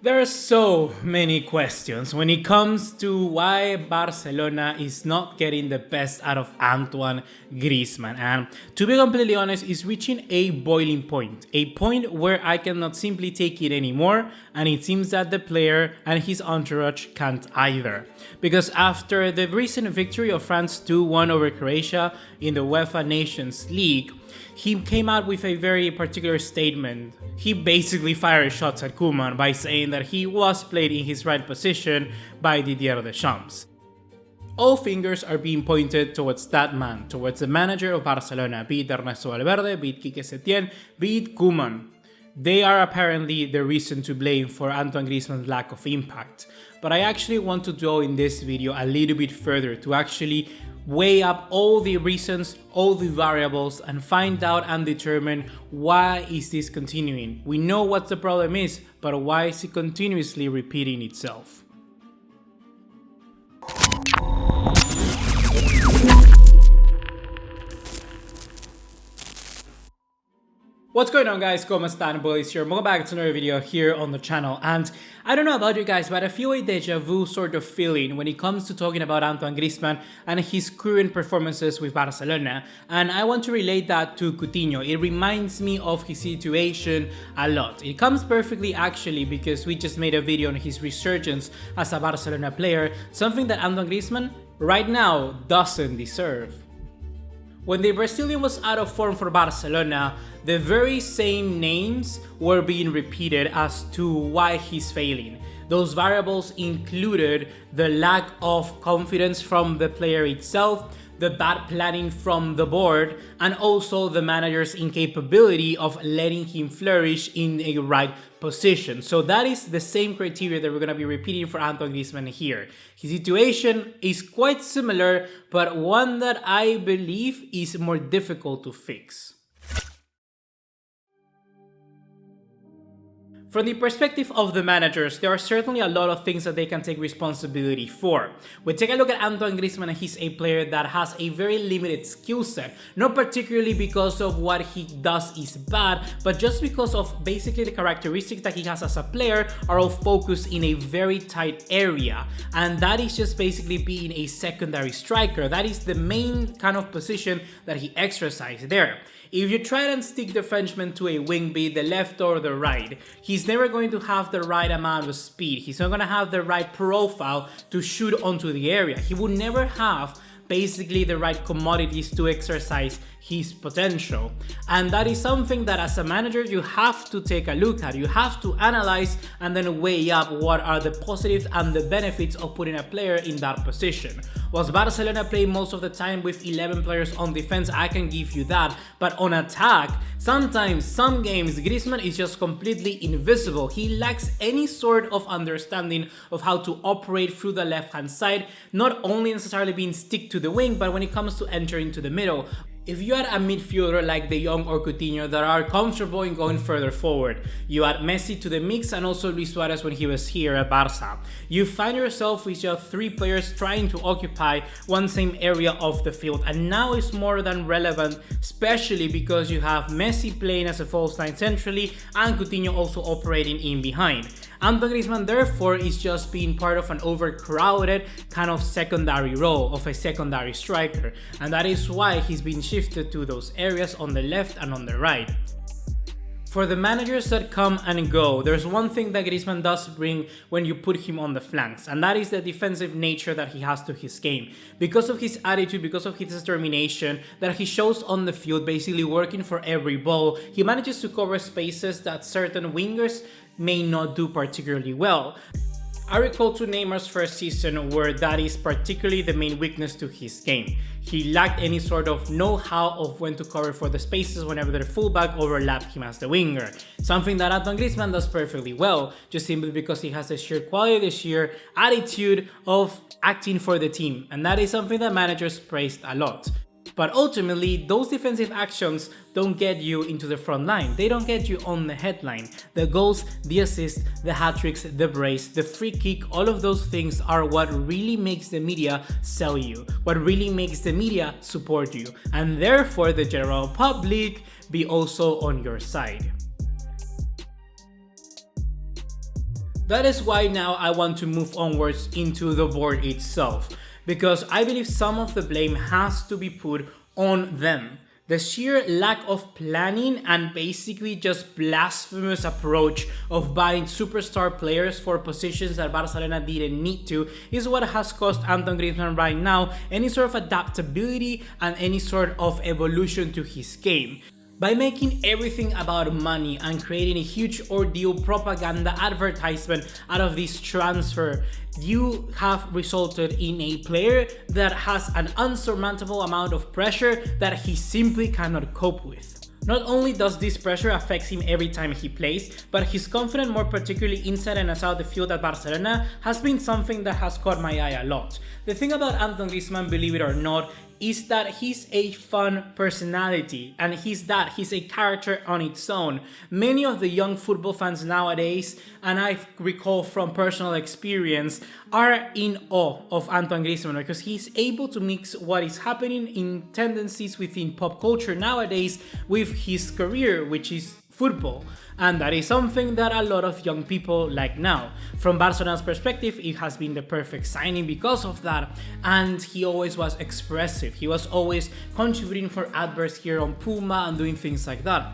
There are so many questions when it comes to why Barcelona is not getting the best out of Antoine Griezmann, and to be completely honest, it's reaching a boiling point, a point where I cannot simply take it anymore, and it seems that the player and his entourage can't either. Because after the recent victory of France 2-1 over Croatia in the UEFA Nations League, he came out with a very particular statement. He basically fired shots at Koeman by saying that he was played in his right position by Didier Deschamps. All fingers are being pointed towards that man, towards the manager of Barcelona, be it Ernesto Valverde, be it Quique Setien, be it Koeman. They are apparently the reason to blame for Antoine Griezmann's lack of impact. But I actually want to go in this video a little bit further to actually weigh up all the reasons, all the variables, and find out and determine why is this continuing. We know what the problem is, but why is it continuously repeating itself? What's going on, guys? ¿Cómo están? BugaLuis here. Welcome back to another video here on the channel. And I don't know about you guys, but I feel a deja vu sort of feeling when it comes to talking about Antoine Griezmann and his current performances with Barcelona. And I want to relate that to Coutinho. It reminds me of his situation a lot. It comes perfectly actually because we just made a video on his resurgence as a Barcelona player, something that Antoine Griezmann right now doesn't deserve. When the Brazilian was out of form for Barcelona, the very same names were being repeated as to why he's failing. Those variables included the lack of confidence from the player itself, the bad planning from the board, and also the manager's incapability of letting him flourish in a right position. So that is the same criteria that we're going to be repeating for Antoine Griezmann here. His situation is quite similar, but one that I believe is more difficult to fix. From the perspective of the managers, there are certainly a lot of things that they can take responsibility for. We take a look at Antoine Griezmann, and he's a player that has a very limited skill set, not particularly because of what he does is bad, but just because of basically the characteristics that he has as a player are all focused in a very tight area, and that is just basically being a secondary striker. That is the main kind of position that he exercises there. If you try and stick the Frenchman to a wing, be it the left or the right, he's never going to have the right amount of speed. He's not going to have the right profile to shoot onto the area. He will never have basically the right commodities to exercise his potential. And that is something that as a manager you have to take a look at. You have to analyze and then weigh up what are the positives and the benefits of putting a player in that position. Was Barcelona playing most of the time with 11 players on defense? I can give you that. But on attack, sometimes, some games, Griezmann is just completely invisible. He lacks any sort of understanding of how to operate through the left-hand side, not only necessarily being stick to the wing, but when it comes to entering to the middle. If you add a midfielder like De Jong or Coutinho that are comfortable in going further forward, you add Messi to the mix and also Luis Suarez when he was here at Barca, you find yourself with just three players trying to occupy one same area of the field, and now it's more than relevant, especially because you have Messi playing as a false nine centrally and Coutinho also operating in behind. Antoine Griezmann therefore is just being part of an overcrowded kind of secondary role of a secondary striker, and that is why he's been shifted to those areas on the left and on the right. For the managers that come and go, there's one thing that Griezmann does bring when you put him on the flanks, and that is the defensive nature that he has to his game. Because of his attitude, because of his determination that he shows on the field, basically working for every ball, he manages to cover spaces that certain wingers may not do particularly well. I recall to Neymar's first season where that is particularly the main weakness to his game. He lacked any sort of know-how of when to cover for the spaces whenever the fullback overlapped him as the winger. Something that Antoine Griezmann does perfectly well, just simply because he has the sheer quality, the sheer attitude of acting for the team, and that is something that managers praised a lot. But ultimately, those defensive actions don't get you into the front line. They don't get you on the headline. The goals, the assists, the hat-tricks, the brace, the free kick, all of those things are what really makes the media sell you, what really makes the media support you, and therefore the general public be also on your side. That is why now I want to move onwards into the board itself, because I believe some of the blame has to be put on them. The sheer lack of planning and basically just blasphemous approach of buying superstar players for positions that Barcelona didn't need to is what has cost Antoine Griezmann right now any sort of adaptability and any sort of evolution to his game. By making everything about money and creating a huge ordeal propaganda advertisement out of this transfer, you have resulted in a player that has an unsurmountable amount of pressure that he simply cannot cope with. Not only does this pressure affect him every time he plays, but his confidence, more particularly inside and outside the field at Barcelona, has been something that has caught my eye a lot. The thing about Antoine Griezmann, believe it or not, is that he's a fun personality, and he's a character on its own. Many of the young football fans nowadays, and I recall from personal experience, are in awe of Antoine Griezmann because he's able to mix what is happening in tendencies within pop culture nowadays with his career, which is football. And that is something that a lot of young people like now. From Barcelona's perspective, it has been the perfect signing because of that, and he always was expressive. He was always contributing for adverts here on Puma and doing things like that.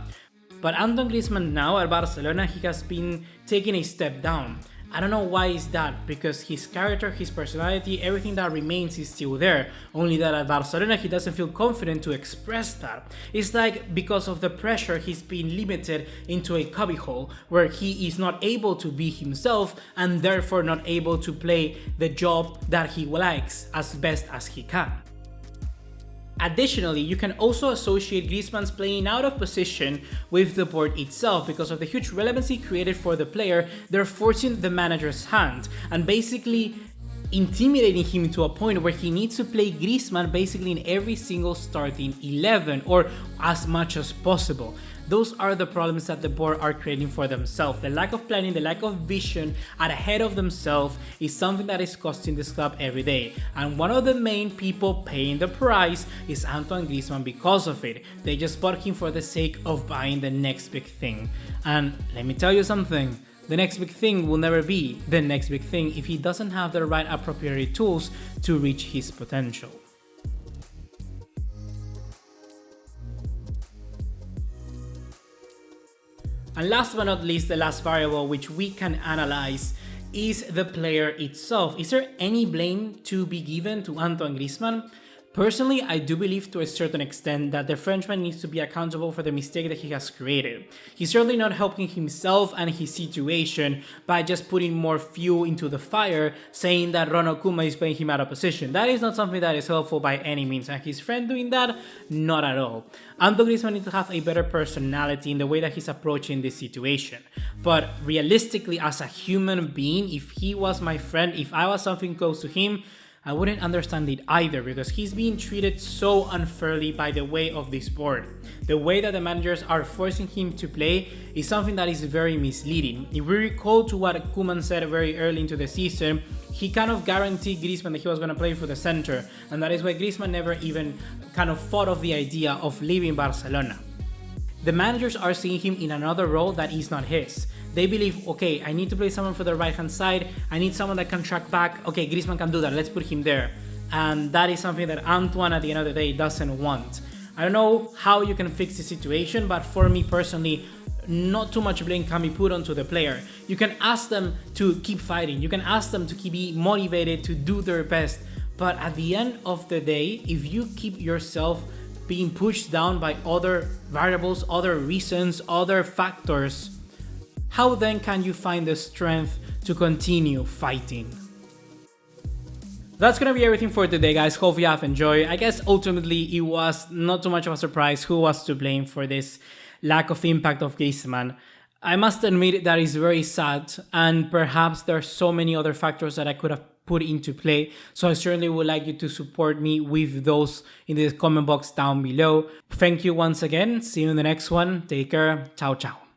But Antoine Griezmann now at Barcelona, he has been taking a step down. I don't know why is that, because his character, his personality, everything that remains is still there, only that at Barcelona he doesn't feel confident to express that. It's like because of the pressure he's been limited into a cubbyhole where he is not able to be himself and therefore not able to play the job that he likes as best as he can. Additionally, you can also associate Griezmann's playing out of position with the board itself because of the huge relevancy created for the player. They're forcing the manager's hand and basically intimidating him to a point where he needs to play Griezmann basically in every single starting 11 or as much as possible. Those are the problems that the board are creating for themselves. The lack of planning, the lack of vision ahead of themselves is something that is costing this club every day. And one of the main people paying the price is Antoine Griezmann because of it. They just bought him for the sake of buying the next big thing. And let me tell you something. The next big thing will never be the next big thing if he doesn't have the right appropriate tools to reach his potential. And last but not least, the last variable which we can analyze is the player itself. Is there any blame to be given to Antoine Griezmann? Personally, I do believe to a certain extent that the Frenchman needs to be accountable for the mistake that he has created. He's certainly not helping himself and his situation by just putting more fuel into the fire, saying that Ronald Koeman is playing him out of position. That is not something that is helpful by any means, and his friend doing that, not at all. Antoine Griezmann needs to have a better personality in the way that he's approaching this situation. But realistically, as a human being, if he was my friend, if I was something close to him, I wouldn't understand it either, because he's being treated so unfairly by the way of this board. The way that the managers are forcing him to play is something that is very misleading. If we recall to what Koeman said very early into the season, he kind of guaranteed Griezmann that he was going to play for the center, and that is why Griezmann never even kind of thought of the idea of leaving Barcelona. The managers are seeing him in another role that is not his. They believe, okay, I need to play someone for the right hand side, I need someone that can track back, okay, Griezmann can do that, let's put him there. And that is something that Antoine at the end of the day doesn't want. I don't know how you can fix the situation, but for me personally, not too much blame can be put onto the player. You can ask them to keep fighting, you can ask them to be motivated to do their best, but at the end of the day, if you keep yourself being pushed down by other variables, other reasons, other factors, how then can you find the strength to continue fighting? That's gonna be everything for today, guys. Hope you have enjoyed. I guess ultimately it was not too much of a surprise who was to blame for this lack of impact of Griezmann. I must admit that is very sad, and perhaps there are so many other factors that I could have put into play, so I certainly would like you to support me with those in the comment box down below. Thank you once again. See you in the next one. Take care. Ciao, ciao.